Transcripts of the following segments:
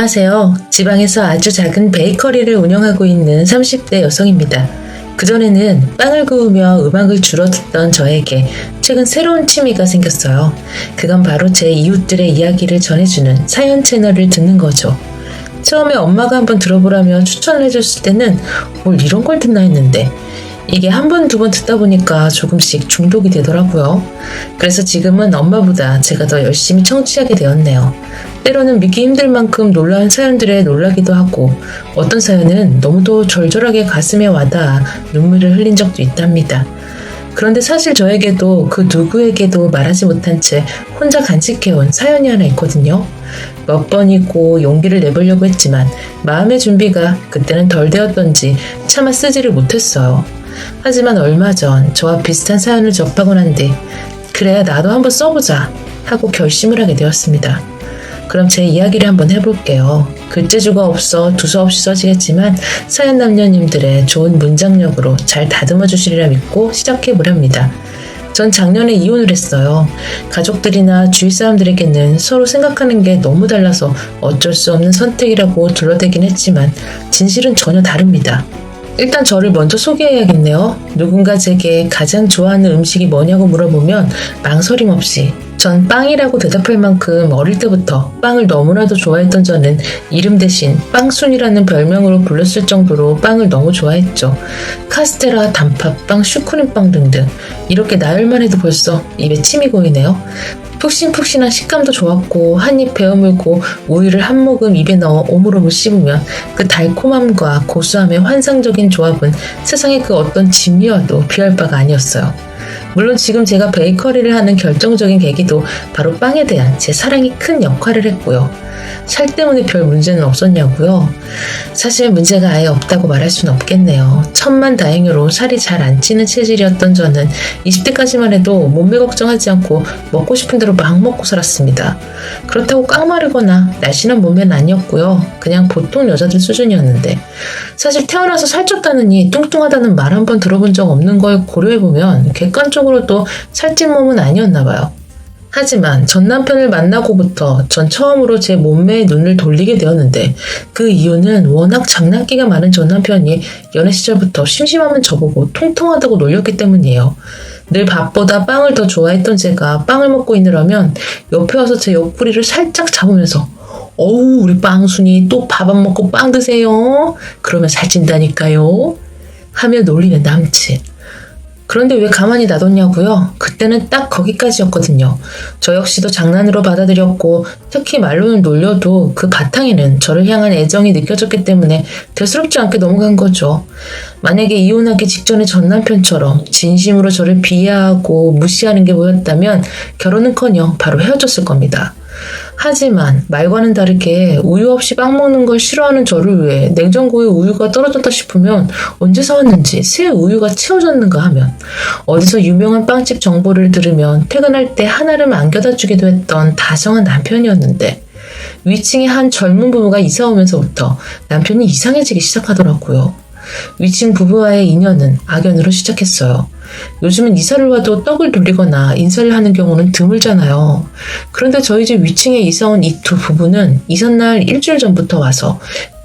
안녕하세요. 지방에서 아주 작은 베이커리를 운영하고 있는 30대 여성입니다. 그전에는 빵을 구우며 음악을 주로 듣던 저에게 최근 새로운 취미가 생겼어요. 그건 바로 제 이웃들의 이야기를 전해주는 사연 채널을 듣는 거죠. 처음에 엄마가 한번 들어보라며 추천을 해줬을 때는 뭘 이런 걸 듣나 했는데 이게 한 번, 두 번 듣다 보니까 조금씩 중독이 되더라고요. 그래서 지금은 엄마보다 제가 더 열심히 청취하게 되었네요. 때로는 믿기 힘들 만큼 놀라운 사연들에 놀라기도 하고 어떤 사연은 너무도 절절하게 가슴에 와닿아 눈물을 흘린 적도 있답니다. 그런데 사실 저에게도 그 누구에게도 말하지 못한 채 혼자 간직해온 사연이 하나 있거든요. 몇 번이고 용기를 내보려고 했지만 마음의 준비가 그때는 덜 되었던지 차마 쓰지를 못했어요. 하지만 얼마 전 저와 비슷한 사연을 접하고 난 뒤 그래 나도 한번 써보자 하고 결심을 하게 되었습니다. 그럼 제 이야기를 한번 해볼게요. 글재주가 없어 두서없이 써지겠지만 사연 남녀님들의 좋은 문장력으로 잘 다듬어 주시리라 믿고 시작해보렵니다. 전 작년에 이혼을 했어요. 가족들이나 주위 사람들에게는 서로 생각하는 게 너무 달라서 어쩔 수 없는 선택이라고 둘러대긴 했지만 진실은 전혀 다릅니다. 일단 저를 먼저 소개해야겠네요. 누군가 제게 가장 좋아하는 음식이 뭐냐고 물어보면 망설임 없이 전 빵이라고 대답할 만큼 어릴 때부터 빵을 너무나도 좋아했던 저는 이름 대신 빵순이라는 별명으로 불렸을 정도로 빵을 너무 좋아했죠. 카스테라, 단팥빵, 슈크림빵 등등 이렇게 나열만 해도 벌써 입에 침이 고이네요. 푹신푹신한 식감도 좋았고 한입 베어물고 우유를 한 모금 입에 넣어 오물오물 씹으면 그 달콤함과 고소함의 환상적인 조합은 세상의 그 어떤 진미와도 비할 바가 아니었어요. 물론 지금 제가 베이커리를 하는 결정적인 계기도 바로 빵에 대한 제 사랑이 큰 역할을 했고요. 살 때문에 별 문제는 없었냐고요? 사실 문제가 아예 없다고 말할 수는 없겠네요. 천만다행으로 살이 잘 안 찌는 체질이었던 저는 20대까지만 해도 몸매 걱정하지 않고 먹고 싶은 대로 막 먹고 살았습니다. 그렇다고 깡마르거나 날씬한 몸매는 아니었고요. 그냥 보통 여자들 수준이었는데 사실 태어나서 살쪘다느니 뚱뚱하다는 말 한 번 들어본 적 없는 걸 고려해보면 객관적으로도 살찐 몸은 아니었나 봐요. 하지만 전 남편을 만나고부터 전 처음으로 제 몸매에 눈을 돌리게 되었는데 그 이유는 워낙 장난기가 많은 전 남편이 연애 시절부터 심심하면 저보고 통통하다고 놀렸기 때문이에요. 늘 밥보다 빵을 더 좋아했던 제가 빵을 먹고 있느라면 옆에 와서 제 옆구리를 살짝 잡으면서 어우 우리 빵순이 또 밥 안 먹고 빵 드세요. 그러면 살찐다니까요. 하며 놀리는 남친. 그런데 왜 가만히 놔뒀냐고요? 그때는 딱 거기까지였거든요. 저 역시도 장난으로 받아들였고 특히 말로는 놀려도 그 바탕에는 저를 향한 애정이 느껴졌기 때문에 대수롭지 않게 넘어간 거죠. 만약에 이혼하기 직전에 전 남편처럼 진심으로 저를 비하하고 무시하는 게 보였다면 결혼은커녕 바로 헤어졌을 겁니다. 하지만 말과는 다르게 우유 없이 빵 먹는 걸 싫어하는 저를 위해 냉장고에 우유가 떨어졌다 싶으면 언제 사왔는지 새 우유가 채워졌는가 하면 어디서 유명한 빵집 정보를 들으면 퇴근할 때 하나를 안겨다 주기도 했던 다정한 남편이었는데 위층에 한 젊은 부부가 이사 오면서부터 남편이 이상해지기 시작하더라고요. 위층 부부와의 인연은 악연으로 시작했어요. 요즘은 이사를 와도 떡을 돌리거나 인사를 하는 경우는 드물잖아요. 그런데 저희 집 위층에 이사 온 이 두 부부는 이삿날 일주일 전부터 와서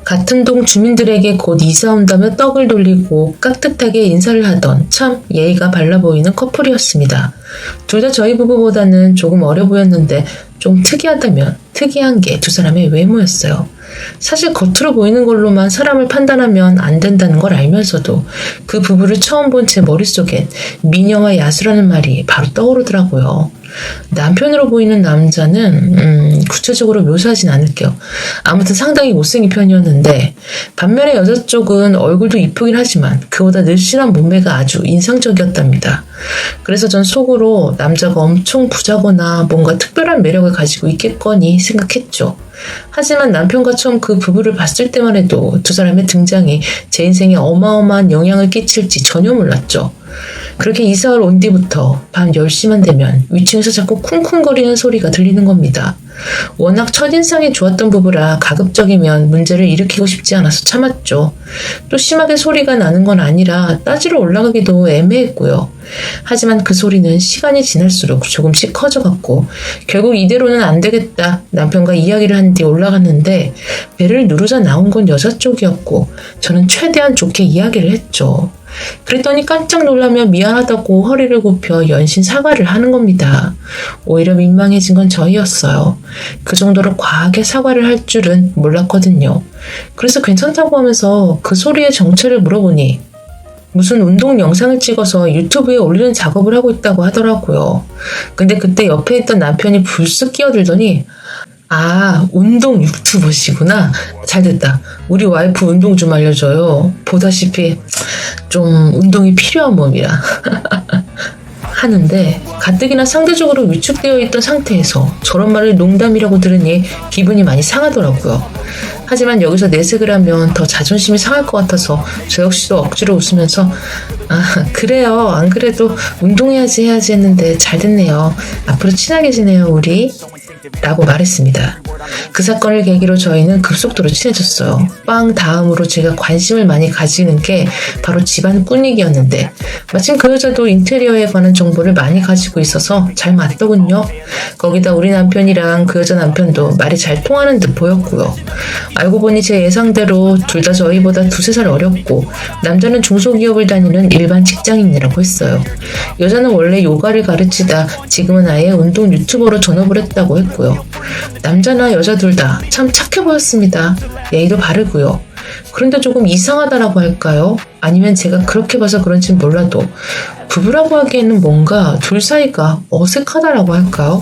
같은 동 주민들에게 곧 이사 온다며 떡을 돌리고 깍듯하게 인사를 하던 참 예의가 발라 보이는 커플이었습니다. 둘 다 저희 부부보다는 조금 어려 보였는데 좀 특이하다면 특이한 게 두 사람의 외모였어요. 사실 겉으로 보이는 걸로만 사람을 판단하면 안 된다는 걸 알면서도 그 부부를 처음 본 제 머릿속엔 미녀와 야수라는 말이 바로 떠오르더라고요. 남편으로 보이는 남자는 구체적으로 묘사하진 않을게요. 아무튼 상당히 못생긴 편이었는데 반면에 여자 쪽은 얼굴도 이쁘긴 하지만 그보다 늘씬한 몸매가 아주 인상적이었답니다. 그래서 전 속으로 남자가 엄청 부자거나 뭔가 특별한 매력을 가지고 있겠거니 생각했죠. 하지만 남편과 처음 그 부부를 봤을 때만 해도 두 사람의 등장이 제 인생에 어마어마한 영향을 끼칠지 전혀 몰랐죠. 그렇게 이사를 온 뒤부터 밤 10시만 되면 위층에서 자꾸 쿵쿵거리는 소리가 들리는 겁니다. 워낙 첫인상이 좋았던 부부라 가급적이면 문제를 일으키고 싶지 않아서 참았죠. 또 심하게 소리가 나는 건 아니라 따지러 올라가기도 애매했고요. 하지만 그 소리는 시간이 지날수록 조금씩 커져갔고 결국 이대로는 안 되겠다 남편과 이야기를 한 뒤 올라갔는데 배를 누르자 나온 건 여자 쪽이었고 저는 최대한 좋게 이야기를 했죠. 그랬더니 깜짝 놀라며 미안하다고 허리를 굽혀 연신 사과를 하는 겁니다. 오히려 민망해진 건 저희였어요. 그 정도로 과하게 사과를 할 줄은 몰랐거든요. 그래서 괜찮다고 하면서 그 소리의 정체를 물어보니 무슨 운동 영상을 찍어서 유튜브에 올리는 작업을 하고 있다고 하더라고요. 근데 그때 옆에 있던 남편이 불쑥 끼어들더니 아, 운동 유튜버시구나. 잘됐다. 우리 와이프 운동 좀 알려줘요. 보다시피 좀 운동이 필요한 몸이라. 하는데 가뜩이나 상대적으로 위축되어 있던 상태에서 저런 말을 농담이라고 들으니 기분이 많이 상하더라고요. 하지만 여기서 내색을 하면 더 자존심이 상할 것 같아서 저 역시도 억지로 웃으면서 아 그래요. 안 그래도 운동해야지 했는데 잘 됐네요. 앞으로 친하게 지내요 우리. 라고 말했습니다. 그 사건을 계기로 저희는 급속도로 친해졌어요. 빵 다음으로 제가 관심을 많이 가지는 게 바로 집안 꾸미기였는데 마침 그 여자도 인테리어에 관한 정보를 많이 가지고 있어서 잘 맞더군요. 거기다 우리 남편이랑 그 여자 남편도 말이 잘 통하는 듯 보였고요. 알고 보니 제 예상대로 둘 다 저희보다 2-3살 어렸고 남자는 중소기업을 다니는 일반 직장인이라고 했어요. 여자는 원래 요가를 가르치다 지금은 아예 운동 유튜버로 전업을 했다고 했고요. 남자나 여자 둘 다 참 착해 보였습니다. 예의도 바르고요. 그런데 조금 이상하다라고 할까요? 아니면 제가 그렇게 봐서 그런진 몰라도 부부라고 하기에는 뭔가 둘 사이가 어색하다라고 할까요?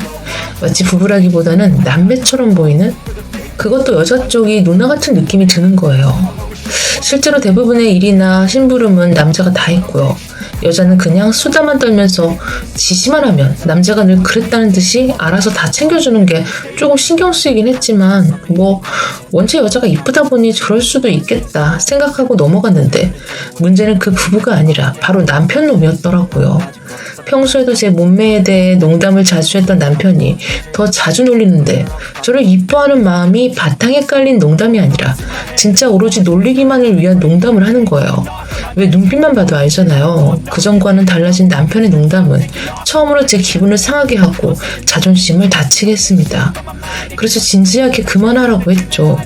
마치 부부라기보다는 남매처럼 보이는? 그것도 여자 쪽이 누나 같은 느낌이 드는 거예요. 실제로 대부분의 일이나 심부름은 남자가 다 했고요. 여자는 그냥 수다만 떨면서 지시만 하면 남자가 늘 그랬다는 듯이 알아서 다 챙겨주는 게 조금 신경 쓰이긴 했지만 뭐 원체 여자가 이쁘다 보니 그럴 수도 있겠다 생각하고 넘어갔는데 문제는 그 부부가 아니라 바로 남편 놈이었더라고요. 평소에도 제 몸매에 대해 농담을 자주 했던 남편이 더 자주 놀리는데 저를 이뻐하는 마음이 바탕에 깔린 농담이 아니라 진짜 오로지 놀리기만을 위한 농담을 하는 거예요. 왜 눈빛만 봐도 알잖아요. 그전과는 달라진 남편의 농담은 처음으로 제 기분을 상하게 하고 자존심을 다치게 했습니다. 그래서 진지하게 그만하라고 했죠.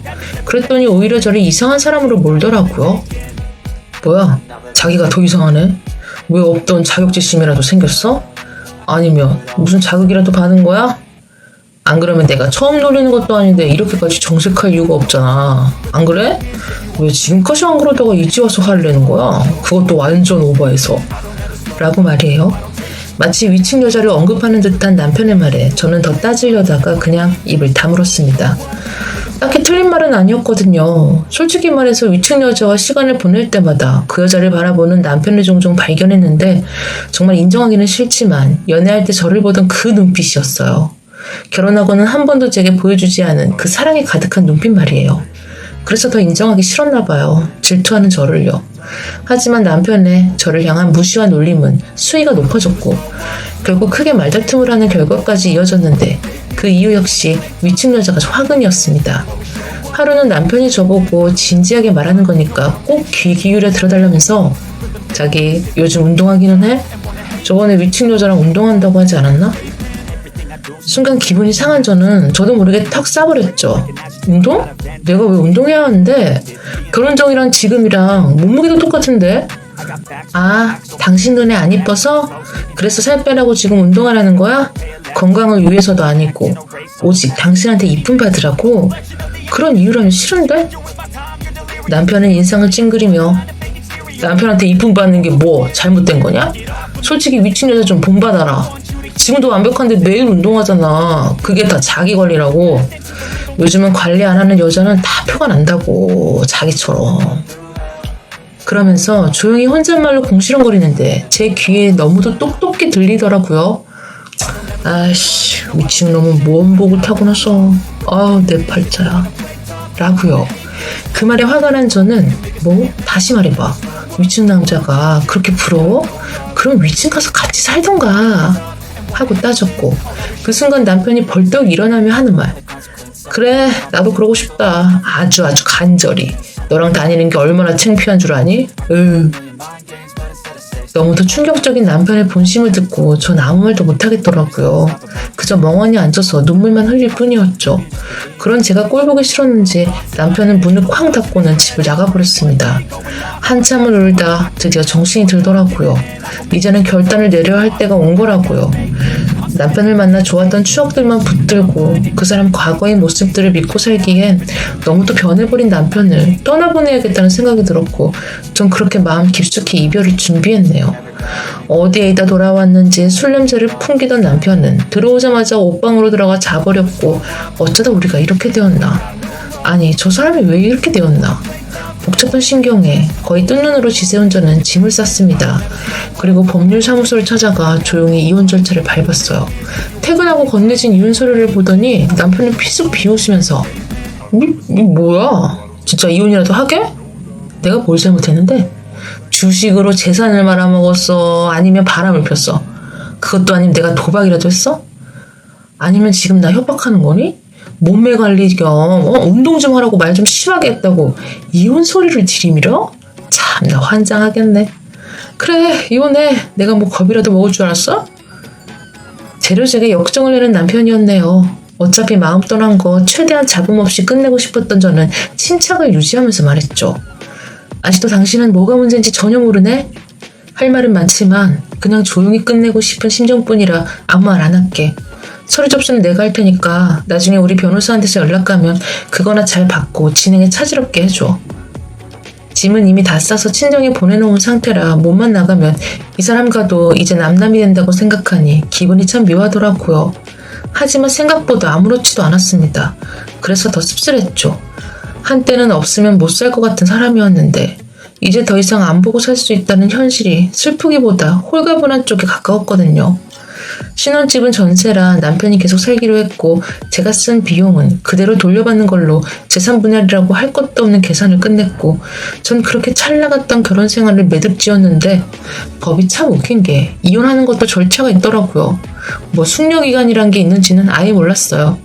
그랬더니 오히려 저를 이상한 사람으로 몰더라고요. 뭐야? 자기가 더 이상하네? 왜 없던 자격지심이라도 생겼어? 아니면 무슨 자극이라도 받은 거야? 안 그러면 내가 처음 놀리는 것도 아닌데 이렇게까지 정색할 이유가 없잖아. 안 그래? 왜 지금까지 안 그러다가 이제 와서 화를 내는 거야? 그것도 완전 오버해서. 라고 말이에요. 마치 위층 여자를 언급하는 듯한 남편의 말에 저는 더 따지려다가 그냥 입을 다물었습니다. 딱히 틀린 말은 아니었거든요. 솔직히 말해서 위층 여자와 시간을 보낼 때마다 그 여자를 바라보는 남편을 종종 발견했는데 정말 인정하기는 싫지만 연애할 때 저를 보던 그 눈빛이었어요. 결혼하고는 한 번도 제게 보여주지 않은 그 사랑이 가득한 눈빛 말이에요. 그래서 더 인정하기 싫었나 봐요. 질투하는 저를요. 하지만 남편의 저를 향한 무시와 놀림은 수위가 높아졌고 결국 크게 말다툼을 하는 결과까지 이어졌는데 그 이유 역시 위층 여자가 화근이었습니다. 하루는 남편이 저보고 진지하게 말하는 거니까 꼭 귀 기울여 들어달라면서 자기 요즘 운동하기는 해? 저번에 위층 여자랑 운동한다고 하지 않았나? 순간 기분이 상한 저도 모르게 턱 싸버렸죠. 운동? 내가 왜 운동해야 하는데? 결혼 전이랑 지금이랑 몸무게도 똑같은데? 아, 당신 눈에 안 이뻐서? 그래서 살 빼라고 지금 운동하라는 거야? 건강을 위해서도 아니고 오직 당신한테 이쁨 받으라고? 그런 이유라면 싫은데? 남편은 인상을 찡그리며 남편한테 이쁨 받는 게 뭐 잘못된 거냐? 솔직히 위층 여자 좀 본받아라. 지금도 완벽한데 매일 운동하잖아. 그게 다 자기 관리라고. 요즘은 관리 안 하는 여자는 다 표가 난다고. 자기처럼. 그러면서 조용히 혼잣말로 공시렁거리는데 제 귀에 너무도 똑똑히 들리더라고요. 아이씨, 위층 놈은 뭔 복을 타고나서. 아우 내 팔자야. 라고요. 그 말에 화가 난 저는 뭐? 다시 말해봐. 위층 남자가 그렇게 부러워? 그럼 위층 가서 같이 살던가 하고 따졌고, 그 순간 남편이 벌떡 일어나며 하는 말. 그래, 나도 그러고 싶다. 아주 간절히. 너랑 다니는 게 얼마나 창피한 줄 아니? 너무도 충격적인 남편의 본심을 듣고 전 아무 말도 못하겠더라고요. 그저 멍하니 앉아서 눈물만 흘릴 뿐이었죠. 그런 제가 꼴보기 싫었는지 남편은 문을 쾅 닫고는 집을 나가버렸습니다. 한참을 울다 드디어 정신이 들더라고요. 이제는 결단을 내려야 할 때가 온 거라고요. 남편을 만나 좋았던 추억들만 붙들고 그 사람 과거의 모습들을 믿고 살기엔 너무도 변해버린 남편을 떠나보내야겠다는 생각이 들었고, 전 그렇게 마음 깊숙이 이별을 준비했네요. 어디에 있다 돌아왔는지 술 냄새를 풍기던 남편은 들어오자마자 옷방으로 들어가 자버렸고, 어쩌다 우리가 이렇게 되었나. 아니, 저 사람이 왜 이렇게 되었나. 복잡한 신경에 거의 뜬 눈으로 지새운 저는 짐을 쌌습니다. 그리고 법률사무소를 찾아가 조용히 이혼 절차를 밟았어요. 퇴근하고 건네진 이혼 서류를 보더니 남편은 피숙 비웃으면서 뭐야? 진짜 이혼이라도 하게? 내가 뭘 잘못했는데? 주식으로 재산을 말아먹었어? 아니면 바람을 폈어? 그것도 아니면 내가 도박이라도 했어? 아니면 지금 나 협박하는 거니? 몸매 관리 겸 운동 좀 하라고 말 좀 심하게 했다고 이혼 소리를 들이밀어? 참, 나 환장하겠네. 그래, 이혼해. 내가 뭐 겁이라도 먹을 줄 알았어? 재료제게 역정을 내는 남편이었네요. 어차피 마음 떠난 거 최대한 잡음 없이 끝내고 싶었던 저는 침착을 유지하면서 말했죠. 아직도 당신은 뭐가 문제인지 전혀 모르네? 할 말은 많지만 그냥 조용히 끝내고 싶은 심정뿐이라 아무 말 안 할게. 서류 접수는 내가 할 테니까 나중에 우리 변호사한테서 연락 가면 그거나 잘 받고 진행에 차질없게 해줘. 짐은 이미 다 싸서 친정에 보내놓은 상태라 몸만 나가면 이 사람과도 이제 남남이 된다고 생각하니 기분이 참 묘하더라고요. 하지만 생각보다 아무렇지도 않았습니다. 그래서 더 씁쓸했죠. 한때는 없으면 못 살 것 같은 사람이었는데 이제 더 이상 안 보고 살 수 있다는 현실이 슬프기보다 홀가분한 쪽에 가까웠거든요. 신혼집은 전세라 남편이 계속 살기로 했고, 제가 쓴 비용은 그대로 돌려받는 걸로 재산 분할이라고 할 것도 없는 계산을 끝냈고, 전 그렇게 찰나갔던 결혼 생활을 매듭지었는데 법이 참 웃긴 게 이혼하는 것도 절차가 있더라고요. 뭐 숙려기간이란 게 있는지는 아예 몰랐어요.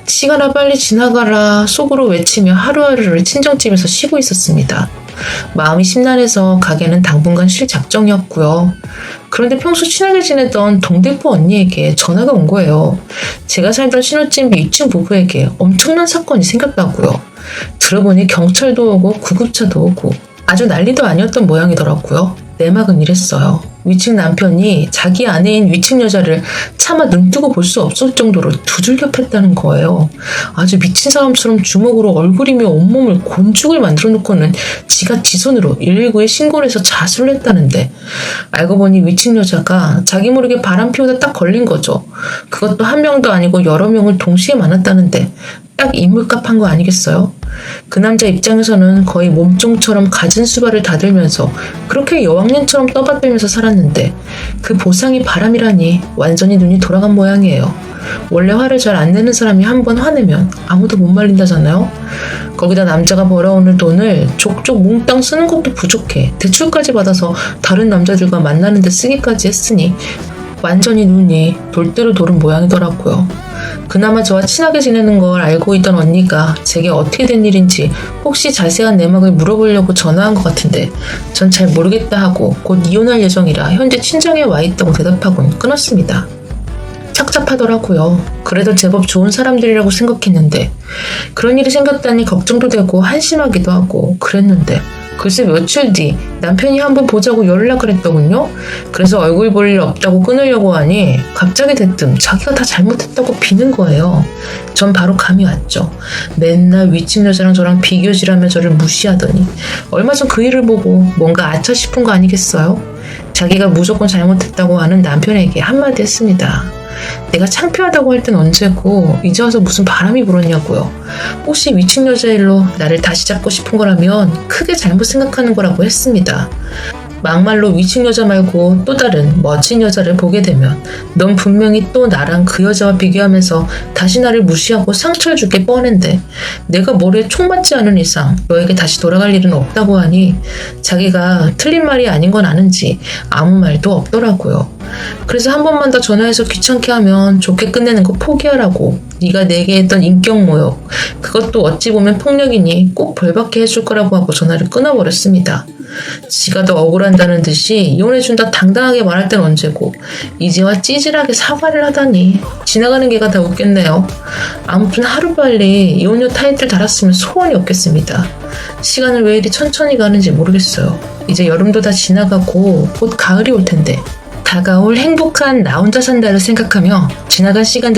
시간아 빨리 지나가라 속으로 외치며 하루하루를 친정집에서 쉬고 있었습니다. 마음이 심란해서 가게는 당분간 쉴 작정이었고요. 그런데 평소 친하게 지내던 동대포 언니에게 전화가 온 거예요. 제가 살던 신혼집 위층 부부에게 엄청난 사건이 생겼다고요. 들어보니 경찰도 오고 구급차도 오고 아주 난리도 아니었던 모양이더라고요. 내막은 이랬어요. 위층 남편이 자기 아내인 위층 여자를 차마 눈뜨고 볼 수 없을 정도로 두들겨 팼다는 거예요. 아주 미친 사람처럼 주먹으로 얼굴이며 온몸을 곤죽을 만들어 놓고는 지가 지 손으로 119에 신고를 해서 자수를 했다는데, 알고 보니 위층 여자가 자기 모르게 바람 피우다 딱 걸린 거죠. 그것도 한 명도 아니고 여러 명을 동시에 만났다는데 딱 인물값 한 거 아니겠어요? 그 남자 입장에서는 거의 몸종처럼 갖은 수발을 다들면서 그렇게 여왕년처럼 떠받들면서 살았는데 그 보상이 바람이라니 완전히 눈이 돌아간 모양이에요. 원래 화를 잘 안 내는 사람이 한 번 화내면 아무도 못 말린다잖아요. 거기다 남자가 벌어오는 돈을 족족 몽땅 쓰는 것도 부족해 대출까지 받아서 다른 남자들과 만나는 데 쓰기까지 했으니 완전히 눈이 돌대로 도는 모양이더라고요. 그나마 저와 친하게 지내는 걸 알고 있던 언니가 제게 어떻게 된 일인지 혹시 자세한 내막을 물어보려고 전화한 것 같은데 전 잘 모르겠다 하고 곧 이혼할 예정이라 현재 친정에 와 있다고 대답하곤 끊었습니다. 착잡하더라고요. 그래도 제법 좋은 사람들이라고 생각했는데 그런 일이 생겼다니 걱정도 되고 한심하기도 하고 그랬는데 글쎄 며칠 뒤 남편이 한번 보자고 연락을 했더군요. 그래서 얼굴 볼 일 없다고 끊으려고 하니 갑자기 대뜸 자기가 다 잘못했다고 비는 거예요. 전 바로 감이 왔죠. 맨날 위층 여자랑 저랑 비교질하며 저를 무시하더니 얼마 전 그 일을 보고 뭔가 아차 싶은 거 아니겠어요? 자기가 무조건 잘못했다고 하는 남편에게 한마디 했습니다. 내가 창피하다고 할 땐 언제고 이제 와서 무슨 바람이 불었냐고요. 혹시 위층 여자 일로 나를 다시 잡고 싶은 거라면 크게 잘못 생각하는 거라고 했습니다. 막말로 위층 여자 말고 또 다른 멋진 여자를 보게 되면 넌 분명히 또 나랑 그 여자와 비교하면서 다시 나를 무시하고 상처를 줄게 뻔한데 내가 머리에 총 맞지 않은 이상 너에게 다시 돌아갈 일은 없다고 하니 자기가 틀린 말이 아닌 건 아는지 아무 말도 없더라고요. 그래서 한 번만 더 전화해서 귀찮게 하면 좋게 끝내는 거 포기하라고 네가 내게 했던 인격 모욕 그것도 어찌 보면 폭력이니 꼭 벌받게 해줄 거라고 하고 전화를 끊어버렸습니다. 지가 더 억울한다는 듯이 이혼해준다 당당하게 말할 땐 언제고 이제와 찌질하게 사과를 하다니 지나가는 개가 다 웃겠네요. 아무튼 하루빨리 이혼녀 타이틀 달았으면 소원이 없겠습니다. 시간을 왜 이리 천천히 가는지 모르겠어요. 이제 여름도 다 지나가고 곧 가을이 올 텐데 다가올 행복한 나 혼자 산다를 생각하며 지나간 시간들